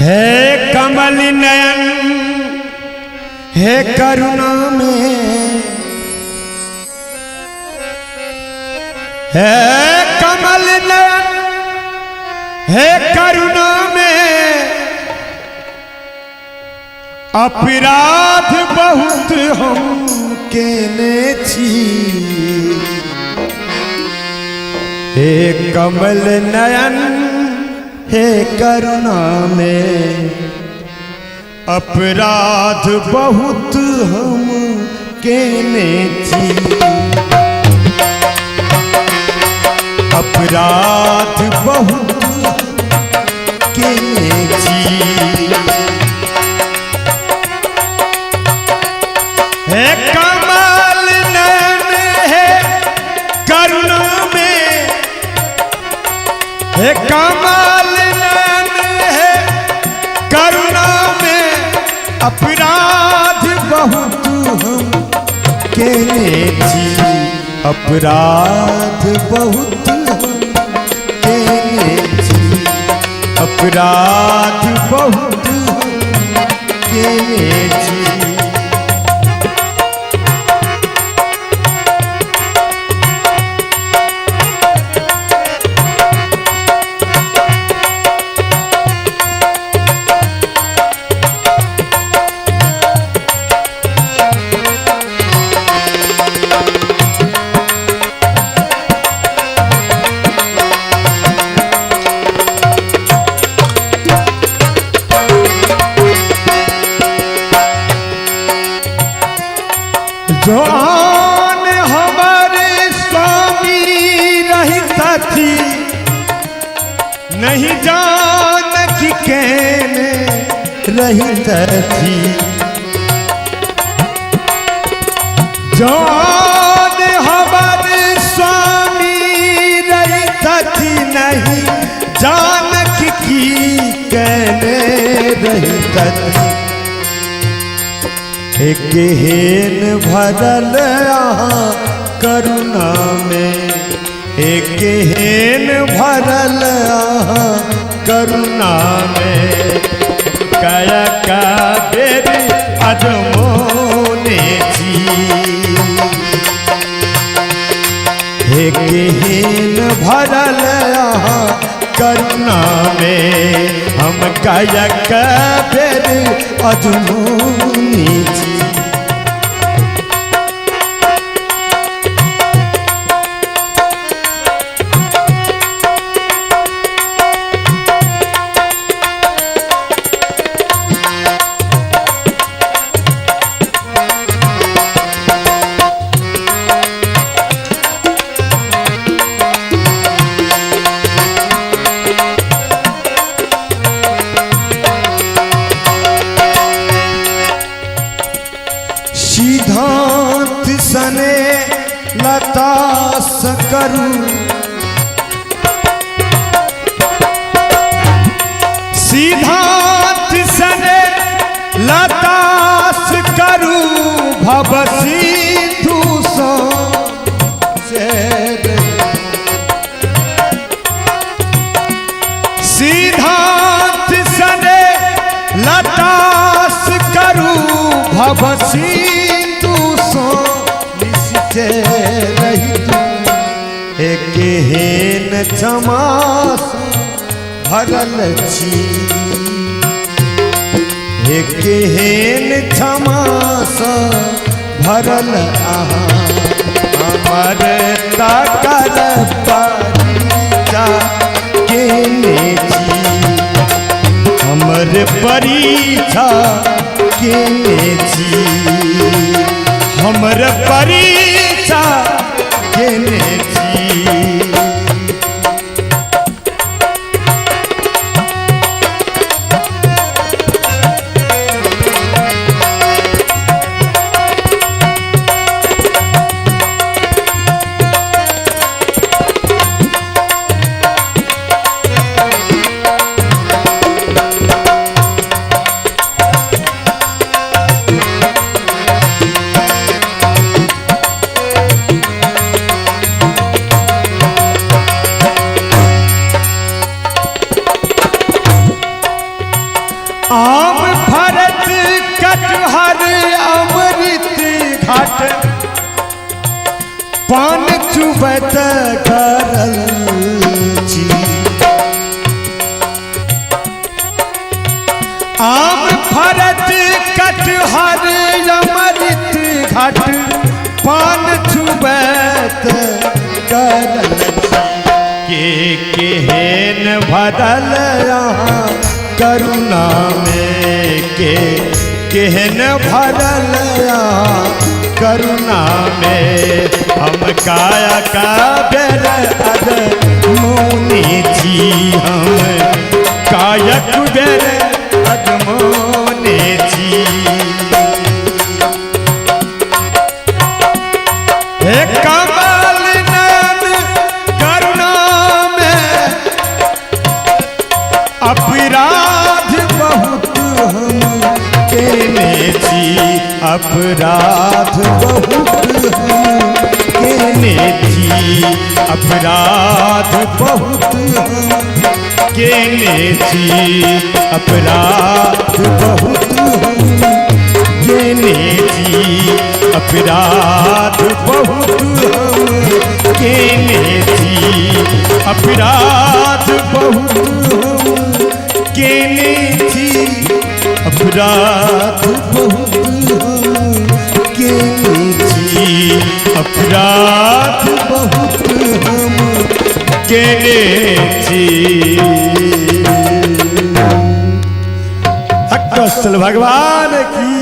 हे कमल नयन हे करुणा में, हे कमल नयन हे करुणा में, अपराध बहुत हम केने छी। हे कमल नयन हे करुणा में, अपराध बहुत हम केने छी। अपराध बहुत केने छी। हे कमल नयन हे करुणा में, हे कमल नयन हे करुणा में, अपराध बहुत हम केने छी। अपराध बहुत हम केने छी। अपराध बहुत हम केने छी। जौन हमारे स्वामी रहता थी, नहीं जान कि कहने रहता थी। जौन हमारे स्वामी रहता थी, नहीं जान कि कहने रहता थी। एक हेन भरल यहाँ करुणा में, एक हेन भरल यहाँ करुणा में, काया का बेरी अजमोने छी। एक हेन भरल यहाँ करुणा में, हम काया का बेरी अजमोने छी। सिद्धांत सने लतास करूं, सिद्धांत सने लतास करूं, भव सिंधु से सिद्धांत सने लतास करूं, भव सिंधु निश्चय रही। एक हेन क्षमास भरल छी, एक हेन क्षमास भरल आहा। अमर ताकर परीक्षा केने छी, हमर परीक्षा केने छी। हमर परीक्षा केने छी। आम भरत कटहर अमृत घाट पान चुबत करल छी। आम भरत कटहर अमृत घाट पान चुबत करल छी। केहन भरल यहाँ करुणा में केहन भरल यहाँ करुणा में। हम काया का बेर अदमोनी छी, हम कायक बेर अदमोनी छी। हे कमल नयन करुणा में अपराध बहुत हम केने छी। अपराध बहुत हम केने छी। अपराध बहुत हम केने छी। अपराध बहुत हम केने छी। अपराध बहुत हम केने छी। अपराध बहुत हम केने छी। अपराध बहुत हम केने छी। अपराध बहुत हम केने छी। हक स्थल भगवान की